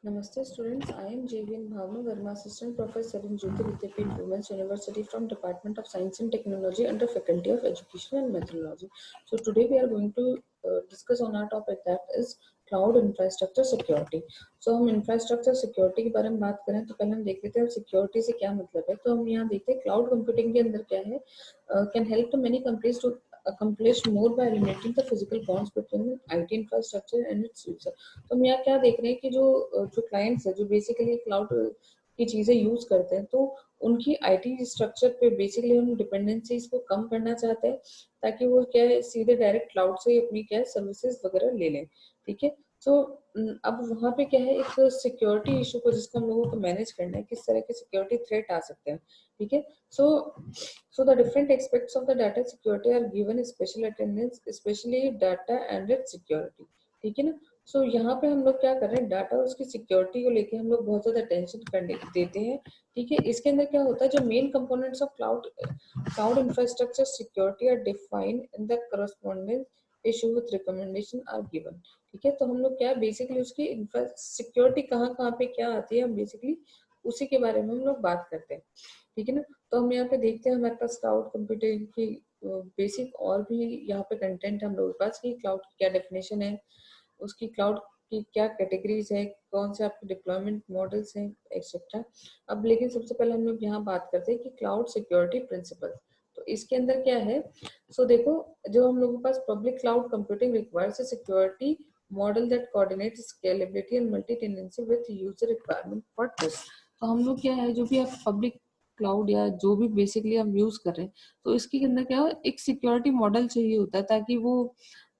Namaste students, I am JVN Bhavna Verma, Assistant Professor in Jyoti Vidyapeeth Women's University from Department of Science and Technology under Faculty of Education and Methodology. So today we are going to discuss on our topic that is Cloud Infrastructure Security. So हम Infrastructure Security के बारे में बात करें तो पहले हम देख लेते हैं Security से क्या मतलब है. तो हम यहाँ देखते हैं Cloud Computing के अंदर क्या है, can help to many companies to accomplish more by eliminating the physical bonds between IT infrastructure and its user. तो हम यहाँ क्या देख रहे हैं कि जो क्लाइंट्स है जो बेसिकली क्लाउड की चीजें यूज करते हैं तो उनकी आईटी स्ट्रक्चर पे बेसिकली हम डिपेंडेंसीज को कम करना चाहते हैं ताकि वो क्या है सीधे डायरेक्ट क्लाउड से ही अपनी क्या है सर्विसेज वगैरह ले लें. ठीक है. तो अब वहाँ पे क्या है एक सिक्योरिटी इशू को जिसको हम लोगों को मैनेज करना है, किस तरह के सिक्योरिटी थ्रेट आ सकते हैं. ठीक है. So the different aspects of the data security are given special attendance, especially data and its security. ठीक है ना. सो यहाँ पे हम लोग क्या कर रहे हैं, डाटा और उसकी सिक्योरिटी को लेके हम लोग बहुत ज्यादा टेंशन करने देते हैं. ठीक है. इसके अंदर क्या होता है, जो main components of cloud infrastructure security are defined in the correspondence issue with recommendation are given. ठीक है. तो हम लोग क्या बेसिकली उसकी सिक्योरिटी कहाँ कहाँ पे क्या आती है, हम बेसिकली उसी के बारे में हम लोग बात करते हैं. ठीक है ना. तो हम यहाँ पे देखते हैं हमारे पास क्लाउड कंप्यूटिंग की बेसिक और भी यहाँ पे कंटेंट हम लोगों के पास कि क्लाउड की क्या डेफिनेशन है, उसकी क्लाउड की क्या कैटेगरीज है, कौन से आपके डिप्लॉयमेंट मॉडल्स हैं, एक्सेट्रा. अब लेकिन सबसे पहले हम लोग यहाँ बात करते हैं कि क्लाउड सिक्योरिटी प्रिंसिपल. तो इसके अंदर क्या है, सो देखो जो हम लोगों के पास public cloud computing requires security model that coordinate scalability and multi tenancy with user requirement for trust. तो हम लोग क्या है जो भी आप पब्लिक क्लाउड या जो भी बेसिकली हम यूज कर रहे हैं तो इसके अंदर क्या हो एक सिक्योरिटी मॉडल चाहिए होता है ताकि वो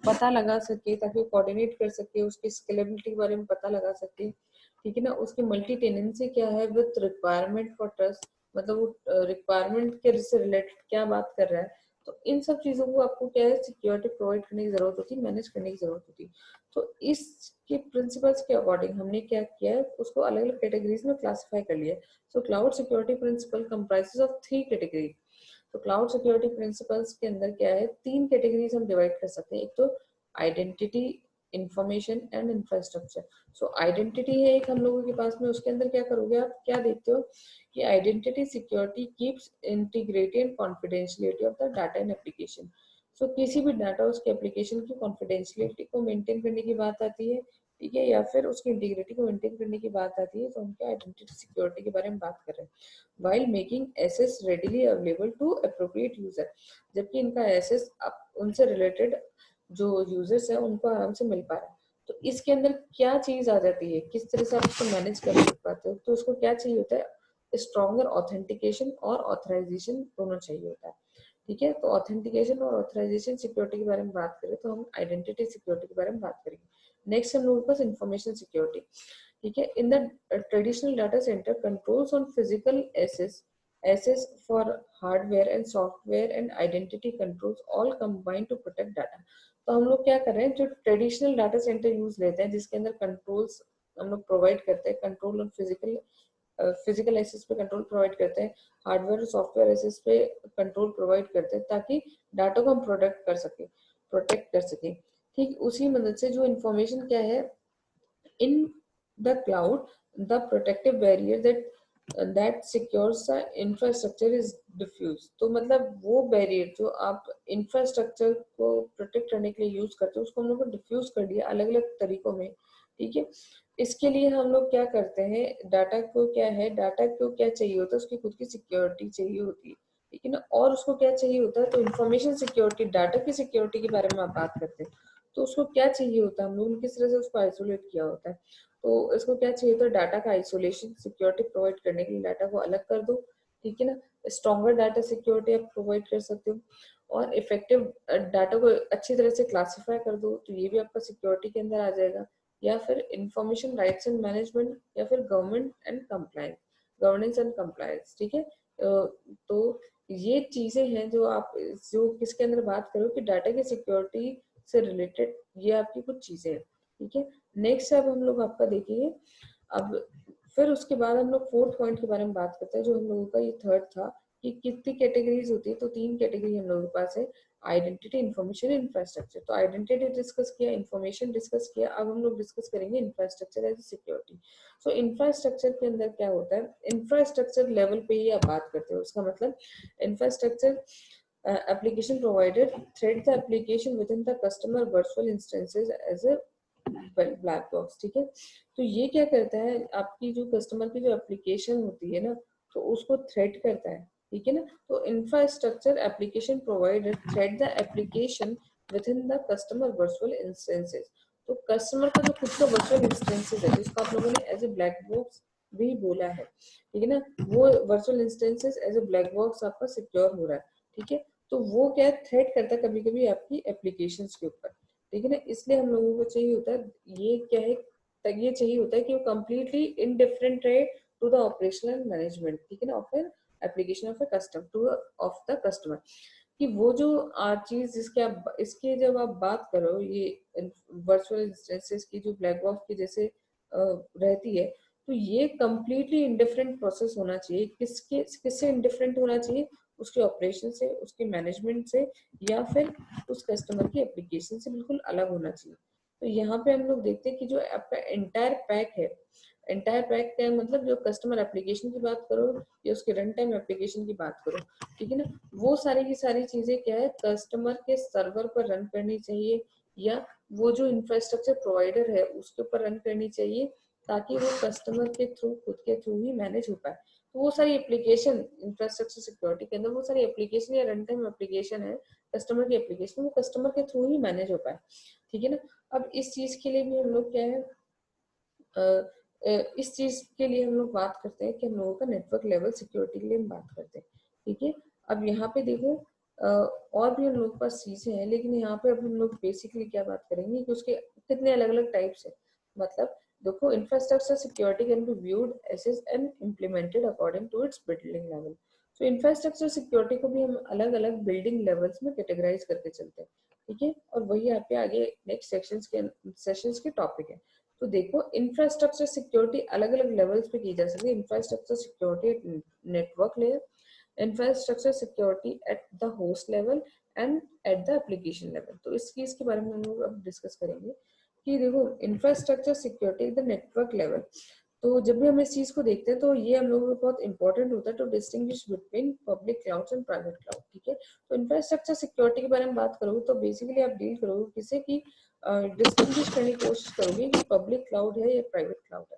पता लगा सके, ताकि वो कोऑर्डिनेट कर सके, उसकी स्केलेबिलिटी के बारे में पता लगा सके. ठीक है ना. उसकी मल्टी टेनेंसी क्या है विद रिक्वायरमेंट फॉर ट्रस्ट, मतलब वो रिक्वायरमेंट के से रिलेटेड क्या बात कर रहा है. तो इन सब चीजों को आपको क्या है सिक्योरिटी प्रोवाइड करने की जरूरत होती है, मैनेज करने की जरूरत होती है. तो इसके प्रिंसिपल्स के अकॉर्डिंग हमने क्या किया है, उसको अलग अलग कैटेगरीज में क्लासिफाई कर लिया है. So cloud security principle comprises of 3 category. तो क्लाउड सिक्योरिटी प्रिंसिपल्स के अंदर क्या है, 3 कैटेगरीज हम डिवाइड कर सकते हैं. एक तो identity, information and infrastructure. So identity है एक हम लोगों के पास में, उसके अंदर क्या करोगे आप, क्या देखते हो कि identity security keeps integrity and confidentiality of the data in application. So किसी भी डाटा उसके एप्लीकेशन की कॉन्फिडेंशियलिटी को मेंटेन करने की बात आती है. ठीक है. या फिर उसकी इंटीग्रिटी को मेंटेन करने की बात आती है, तो हम क्या आइडेंटिटी सिक्योरिटी के बारे में बात कर रहे हैं. while making access readily available to appropriate user, जबकि इनका access उनसे related जो यूजर्स है उनको आराम से मिल पा रहा है. तो इसके अंदर क्या चीज आ जाती है, किस तरह से आप उसको मैनेज कर पाते हो, तो उसको क्या चाहिए होता है, स्ट्रॉन्गर ऑथेंटिकेशन और ऑथराइजेशन दोनों चाहिए होता है. ठीक है. तो ऑथेंटिकेशन और ऑथराइजेशन सिक्योरिटी के बारे में बात करें तो हम आइडेंटिटी सिक्योरिटी के बारे में बात करेंगे. नेक्स्ट हम लोगों के पास इंफॉर्मेशन सिक्योरिटी. ठीक है. In the traditional data centre controls on physical access for hardware and software and identity controls all combine to protect data. तो हम लोग क्या कर रहे हैं, जो ट्रेडिशनल डाटा सेंटर यूज लेते हैं जिसके अंदर कंट्रोल्स हम लोग प्रोवाइड करते हैं, कंट्रोल ऑन फिजिकल एसेस पे कंट्रोल प्रोवाइड करते हैं, हार्डवेयर और सॉफ्टवेयर एसेस पे कंट्रोल प्रोवाइड करते हैं ताकि डाटा को हम प्रोटेक्ट कर सके. ठीक उसी मदद से जो इंफॉर्मेशन क्या है in the cloud, the protective barrier that secures the infrastructure is diffuse. तो मतलब वो बैरियर जो आप इंफ्रास्ट्रक्चर को प्रोटेक्ट करने के लिए यूज करते हो उसको हम लोग डिफ्यूज कर दिया अलग अलग तरीकों में. ठीक है. इसके लिए हम लोग क्या करते हैं, डाटा को क्या है, डाटा को क्या चाहिए होता है, उसकी खुद की सिक्योरिटी चाहिए होती है. ठीक है ना. और उसको क्या चाहिए होता है, तो इंफॉर्मेशन सिक्योरिटी, डाटा की सिक्योरिटी के बारे में आप बात करते हैं तो उसको क्या चाहिए होता है, हम लोगों ने किस तरह से उसको आइसोलेट किया होता है. तो इसको क्या चाहिए होता है, डाटा का आइसोलेशन, सिक्योरिटी प्रोवाइड करने के लिए डाटा को अलग कर दो. ठीक है ना. स्ट्रॉन्गर डाटा सिक्योरिटी आप प्रोवाइड कर सकते हो और इफेक्टिव डाटा को अच्छी तरह से क्लासिफाई कर दो, तो ये भी आपका सिक्योरिटी के अंदर आ जाएगा. या फिर इंफॉर्मेशन राइट्स एंड मैनेजमेंट, या फिर गवर्नेंस एंड कंप्लायंस. ठीक है. तो ये चीजें हैं जो किसके अंदर बात करो कि डाटा की सिक्योरिटी से रिलेटेड ये आपकी कुछ चीजें हैं. ठीक है. नेक्स्ट अब हम लोग आपका देखेंगे. अब फिर उसके बाद हम लोग फोर्थ पॉइंट के बारे में बात करते हैं, जो हम लोगों का ये थर्ड था, कि कितनी कैटेगरीज होती है, तो 3 कैटेगरी हम लोगों के पास है, आइडेंटिटी, इंफॉर्मेशन, इंफ्रास्ट्रक्चर। तो आइडेंटिटी डिस्कस किया, इंफॉर्मेशन डिस्कस किया, अब हम लोग डिस्कस करेंगे इंफ्रास्ट्रक्चर एज सिक्योरिटी। सो इंफ्रास्ट्रक्चर के अंदर क्या होता है, इंफ्रास्ट्रक्चर लेवल पे ही आप बात करते हो, उसका मतलब infrastructure application provided thread the application within the customer virtual instances as a black box. ठीक है, तो ये क्या करता है, आपकी जो कस्टमर की जो एप्लीकेशन होती है ना, तो उसको थ्रेड करता है। ठीक है ना, तो infrastructure application provider thread the application with in the customer virtual instances. तो कस्टमर का जो खुद का वर्चुअल इंस्टेंसेस है, जिसको आप लोगों ने एज ए ब्लैक बॉक्स भी बोला है, ठीक है ना, वो virtual instances as a black box आपका सिक्योर हो रहा है। ठीक है, तो वो क्या थ्रेड करता है कभी कभी आपकी एप्लीकेशन के ऊपर। ठीक है ना, इसलिए हम लोगों को चाहिए होता है, ये क्या है, ये चाहिए होता है कि वो कम्प्लीटली इनडिफरेंट रहे टू द ऑपरेशनल मैनेजमेंट। ठीक है ना, of an application of A custom two of the customer, कि वो जो चीज जिसके आप इसके जब आप बात करो, ये वर्चुअल इंस्टेंसेस की जो ब्लैक बॉक्स की जैसे रहती है, तो ये कम्प्लीटली इंडिफरेंट प्रोसेस होना चाहिए। किससे इंडिफरेंट होना चाहिए, उसके ऑपरेशन से, उसके मैनेजमेंट से, या फिर उस कस्टमर की एप्लीकेशन से बिल्कुल अलग होना चाहिए। तो यहाँ पे हम लोग देखते हैं कि जो आपका एंटायर पैक है, एंटायर पैक का मतलब जो कस्टमर एप्लीकेशन की बात करो या उसके रन टाइम एप्लीकेशन की बात करो, ठीक है ना, वो सारी की सारी चीजें क्या है, कस्टमर के सर्वर पर रन करनी चाहिए, या वो जो इंफ्रास्ट्रक्चर प्रोवाइडर है उसके ऊपर रन करनी चाहिए, ताकि वो कस्टमर के थ्रू, खुद के थ्रू ही मैनेज हो पाए। तो वो सारी एप्लीकेशन इंफ्रास्ट्रक्चर सिक्योरिटी के अंदर, वो सारी एप्लीकेशन या रन टाइम एप्लीकेशन है, कस्टमर की एप्लीकेशन, वो कस्टमर के थ्रू ही मैनेज हो पाए। ठीक है ना, अब इस चीज के लिए भी हम लोग क्या है, इस चीज के लिए हम लोग बात करते हैं कि हम लोगों का नेटवर्क लेवल सिक्योरिटी के लिए हम बात करते हैं। ठीक है, अब यहाँ पे देखो और भी हम लोग के पास चीजें हैं, लेकिन यहाँ पे अब हम लोग बेसिकली क्या बात करेंगे कि उसके कितने अलग अलग टाइप्स है। मतलब देखो, infrastructure security can be viewed assessed and implemented according to its building level. तो इंफ्रास्ट्रक्चर सिक्योरिटी को भी हम अलग अलग बिल्डिंग लेवल्स में कैटेगराइज करके चलते हैं। ठीक है, और वही यहाँ पे आगे नेक्स्ट सेशंस के टॉपिक है। तो देखो, इंफ्रास्ट्रक्चर सिक्योरिटी अलग अलग लेवल्स पे की जा सकती है। Infrastructure security eight network layer, infrastructure security at the host level and at the application level. तो इस चीज के बारे में हम लोग अब डिस्कस करेंगे कि देखो, infrastructure security at the network level. तो जब भी हम इस चीज को देखते हैं, तो ये हम लोगों को बहुत इंपॉर्टेंट होता है to distinguish between public clouds and private cloud. ठीक है, तो इंफ्रास्ट्रक्चर सिक्योरिटी के बारे में बात करोगे तो बेसिकली आप डील करोगे किसे, कि डिस्टिंग्विश करने की कोशिश करोगे कि पब्लिक क्लाउड है या प्राइवेट क्लाउड है।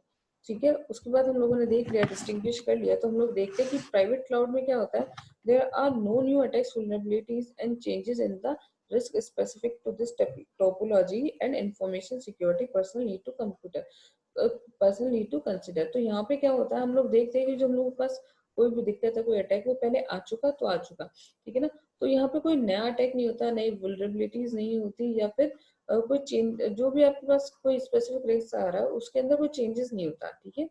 ठीक है, उसके बाद हम लोगों ने देख लिया, डिस्टिंग्विश कर लिया, तो हम लोग देखते हैं कि प्राइवेट क्लाउड में क्या होता है, there are no new attacks, vulnerabilities and changes in the risk specific to this topology and information security person need to computer person need to consider. तो यहाँ पे क्या होता है, हम लोग देखते हैं कि जो हम लोगों के पास कोई भी दिक्कत है, कोई अटैक, वो पहले आ चुका तो आ चुका। ठीक है ना, तो यहाँ पे कोई नया अटैक नहीं होता, नई वल्नरेबिलिटीज नहीं होती, या फिर कोई चेंज, जो भी आपके पास कोई स्पेसिफिक रिस्क आ रहा है उसके अंदर कोई चेंजेस नहीं होता। ठीक है,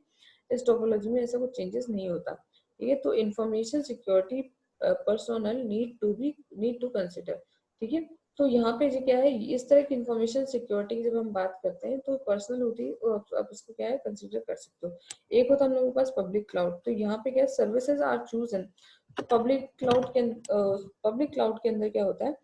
इस टोपोलॉजी में ऐसा कोई चेंजेस नहीं होता। ठीक है, तो information security personnel need to consider. ठीक है, तो यहाँ पे जो क्या है, इस तरह की इंफॉर्मेशन सिक्योरिटी की जब हम बात करते हैं, तो पर्सनल होती है, और आप इसको क्या है कंसिडर कर सकते हो। एक होता है हम लोगों के पास पब्लिक क्लाउड। तो यहाँ पे क्या है, सर्विसेज आर चूजन। तो पब्लिक क्लाउड के अंदर क्या होता है,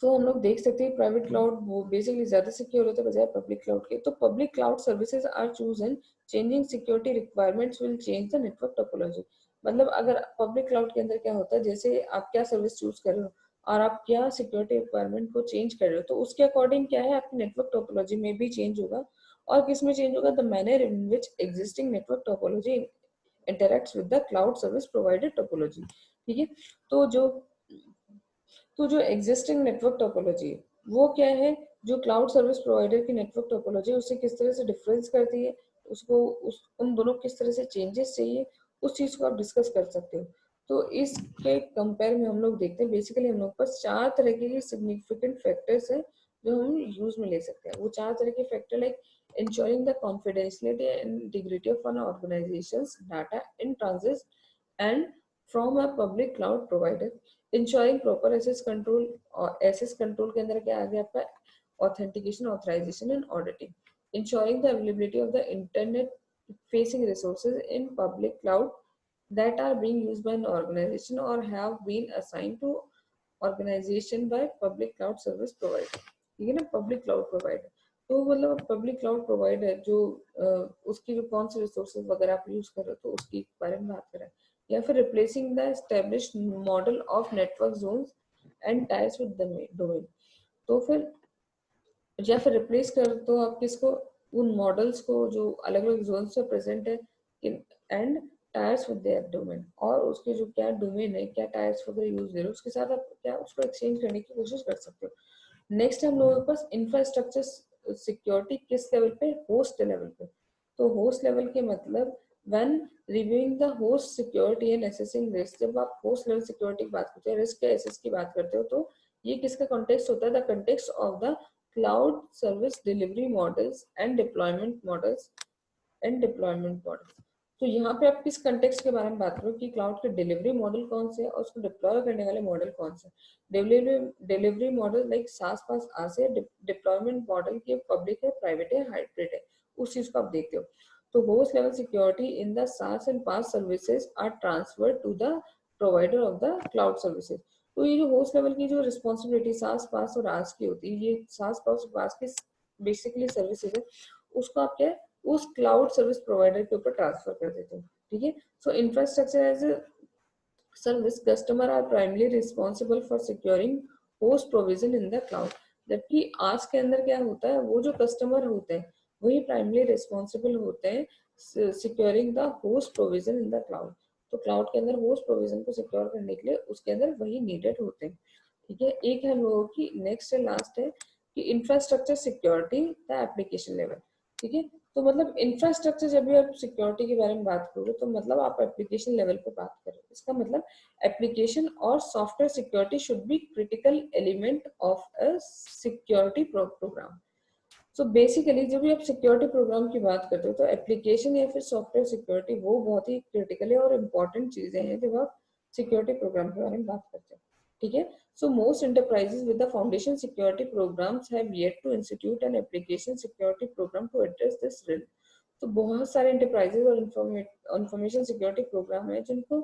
तो हम लोग देख सकते हैं प्राइवेट क्लाउड वो बेसिकली ज्यादा सिक्योर होता है बजाय पब्लिक क्लाउड के। तो public cloud services are chosen, changing security requirements will change the network topology. मतलब अगर पब्लिक क्लाउड के अंदर क्या होता है, जैसे आप क्या सर्विस चूज कर रहे हो और आप क्या सिक्योरिटी रिक्वायरमेंट को चेंज कर रहे हो, तो उसके अकॉर्डिंग क्या है, आपकी नेटवर्क टोपोलॉजी में भी चेंज होगा। और किस में चेंज होगा, the manner in which existing network topology interacts with the cloud service provider topology. ठीक है, तो जो एग्जिस्टिंग नेटवर्क टोपोलॉजी है, वो क्या है, जो क्लाउड सर्विस प्रोवाइडर की नेटवर्क टोपोलॉजी है उससे किस तरह से डिफरेंस करती है, उसको उन दोनों किस तरह से चेंजेस चाहिए, उस चीज को आप डिस्कस कर सकते हो। तो इसके कंपेयर में हम लोग देखते हैं, बेसिकली हम लोग पास 4 तरह के सिग्निफिकेंट फैक्टर्स हैं जो हम यूज में ले सकते हैं। वो 4 तरह के factor like ensuring the confidentiality and integrity of an organization's data in transit and from a public cloud provider, ensuring proper access control। और access control के अंदर क्या आ गया आपका, authentication, authorization and auditing, ensuring the availability of the internet facing resources in public cloud that are being used by an organization or have been assigned to organization by public cloud service provider. ठीक है ना, public cloud provider. तो मतलब public cloud provider जो उसकी जो कौन से रिसोर्सेज वगैरह आप यूज कर रहे हो तो उसके बारे में बात करें, या फिर replacing the established model of network zones and ties with the domain. तो फिर या फिर रिप्लेस कर दो आप किसको, उन मॉडल्स को जो अलग अलग जोन में प्रेजेंट है in and tyres with their domain, और उसके जो क्या डोमेन है, क्या टायर्स वगैरह यूज दे रहे हो उसके साथ आप क्या उसको एक्सचेंज करने की कोशिश कर सकते हो। नेक्स्ट हम लोगों के पास इंफ्रास्ट्रक्चर सिक्योरिटी किस लेवल पे, होस्ट लेवल पे। तो होस्ट लेवल के मतलब when reviewing the host security and assessing risk, जब आप होस्ट लेवल सिक्योरिटी की बात करते हो, रिस्क के एसेस की बात करते हो, तो ये किसका कॉन्टेक्स्ट होता है, the context of the cloud service delivery models and deployment models। तो यहाँ पे आप किस कंटेक्स्ट के बारे में बात करो कि क्लाउड के डिलीवरी मॉडल कौन से है और उसको डिप्लॉय करने वाले मॉडल कौन से। डिलीवरी मॉडल लाइक सास पास आस है, डिप्लॉयमेंट मॉडल की पब्लिक है, प्राइवेट है, हाइब्रिड है, उस चीज को आप देखते हो। तो host level security in the SaaS and PaaS services are transferred to the provider of the cloud services. तो ये जो होस्ट लेवल की जो रिस्पॉन्सिबिलिटी सास पास और आस की होती है, ये सास पास और पास की बेसिकली सर्विसेज है, उसको आप क्या उस क्लाउड सर्विस प्रोवाइडर के ऊपर ट्रांसफर कर देते हो। ठीक है, so infrastructure as a service customer are primarily responsible for securing host provision in the cloud. जबकि आज के अंदर क्या होता है, वो जो कस्टमर होते हैं वही प्राइमली रिस्पॉन्सिबल होते हैं securing the host provision in the cloud. तो क्लाउड के अंदर होस्ट प्रोविजन को सिक्योर करने के लिए उसके अंदर वही नीडेड होते हैं। ठीक है, एक है हम लोगों की नेक्स्ट है लास्ट है कि infrastructure security the application level. ठीक है, तो मतलब इंफ्रास्ट्रक्चर जब भी आप सिक्योरिटी के बारे में बात करोगे तो मतलब आप एप्लीकेशन लेवल पे बात कर रहे हो। इसका मतलब एप्लीकेशन और software security should be critical element of a security programme. So basically जब भी आप सिक्योरिटी प्रोग्राम की बात करते हो तो एप्लीकेशन या फिर सॉफ्टवेयर सिक्योरिटी वो बहुत ही क्रिटिकल है और इम्पोर्टेंट चीजें हैं जब आप सिक्योरिटी प्रोग्राम के बारे में बात करते हो। ठीक है, so most enterprises with the foundation security programs have yet to institute an application security program to address this risk। तो बहुत सारे इंटरप्राइजेज और इंफॉर्मेशन सिक्योरिटी प्रोग्राम है जिनको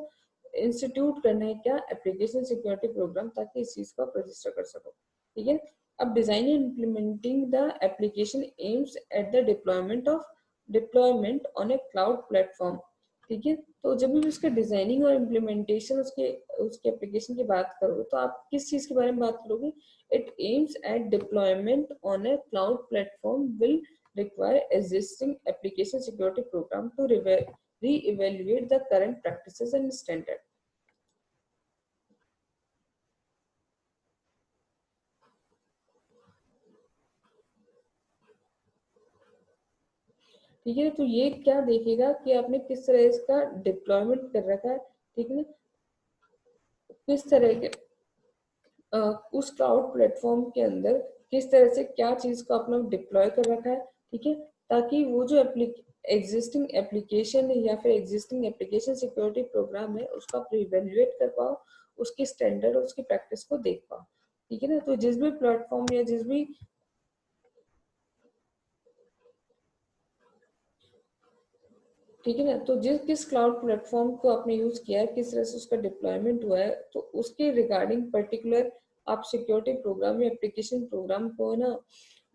इंस्टीट्यूट करना है क्या, एप्लीकेशन सिक्योरिटी प्रोग्राम, ताकि इस चीज को आप रजिस्टर कर सको। ठीक है, अब design and implementing the application aims at the deployment on A cloud platform. ठीक है, तो जब भी उसके डिजाइनिंग और इम्प्लीमेंटेशन उसके उसके एप्लीकेशन की बात करोगे तो आप किस चीज के बारे में बात करोगे, it aims at deployment on A cloud platform will require existing application security program to re-evaluate the current practices and standard। ठीक है, तो ये क्या देखेगा कि आपने किस तरह इसका डिप्लॉयमेंट कर रखा है। ठीक है ना, किस तरह के उस क्लाउड प्लेटफॉर्म के अंदर किस तरह से क्या चीज को आपने डिप्लॉय कर रखा है। ठीक है, ताकि वो जो एग्जिस्टिंग एप्लीकेशन है या फिर एग्जिस्टिंग एप्लीकेशन सिक्योरिटी प्रोग्राम है उसको आप इवेल्युएट कर पाओ, उसके स्टैंडर्ड और उसकी प्रैक्टिस को देख पाओ। ठीक है ना, तो जिस भी प्लेटफॉर्म या जिस भी ठीक है ना, तो जिस किस क्लाउड प्लेटफॉर्म को आपने यूज किया है, किस तरह से उसका डिप्लॉयमेंट हुआ है, तो उसके रिगार्डिंग पर्टिकुलर आप सिक्योरिटी प्रोग्राम या एप्लीकेशन प्रोग्राम को ना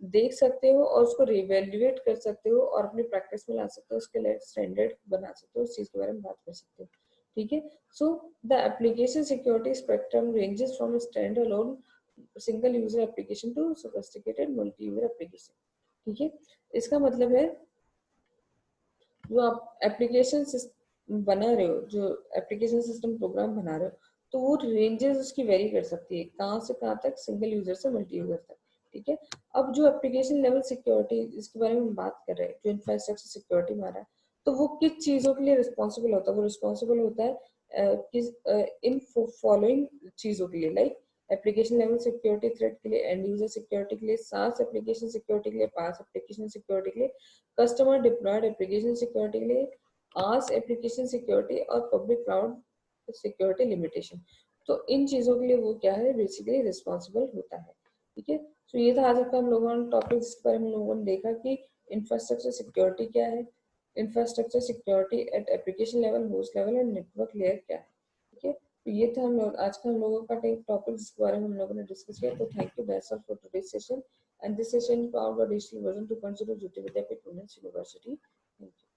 देख सकते हो और उसको रिवेल्युएट कर सकते हो और अपनी प्रैक्टिस में ला सकते हो, उसके लिए स्टैंडर्ड बना सकते हो, उस चीज के बारे में बात कर सकते हो। ठीक है, so the application security spectrum ranges from stand alone single user application to sophisticated multi user application. ठीक है, इसका मतलब है जो आप एप्लीकेशन बना रहे हो, जो एप्लीकेशन सिस्टम प्रोग्राम बना रहे हो, तो वो रेंजेस उसकी वेरी कर सकती है, कहाँ से कहाँ तक, सिंगल यूजर से मल्टी यूजर तक। ठीक है, अब जो एप्लीकेशन लेवल सिक्योरिटी जिसके बारे में हम बात कर रहे हैं, जो इंफ्रास्ट्रक्चर सिक्योरिटी में आ रहा है, तो वो किस चीजों के लिए रिस्पॉन्सिबल होता है, वो रिस्पॉन्सिबल होता है किस इन फॉलोइंग चीजों के लिए, like application level security thread के लिए, एंड यूजर सिक्योरिटी के लिए, सास एप्लीकेशन सिक्योरिटी के लिए, पास एप्लीकेशन सिक्योरिटी के लिए, कस्टमर डिप्लॉयड एप्लीकेशन सिक्योरिटी के लिए, आस एप्लीकेशन सिक्योरिटी और पब्लिक क्लाउड सिक्योरिटी लिमिटेशन। तो इन चीजों के लिए वो क्या है, बेसिकली रिस्पॉन्सिबल होता है। ठीक है, तो ये था आज का हम लोगों ने टॉपिक जिसके बारे में हम लोगों ने देखा कि इंफ्रास्ट्रक्चर सिक्योरिटी क्या है, infrastructure security eight application level, host level and network layer क्या है। ठीक है, तो ये था हम लोग आज का हम लोगों का एक टॉपिक जिसके बारे में हम लोगों ने डिस्कस किया। तो thank you, that's all for today's session, and this session powered by digital version 2.0 Jyoti Vidyapeeth women's university. Thank you.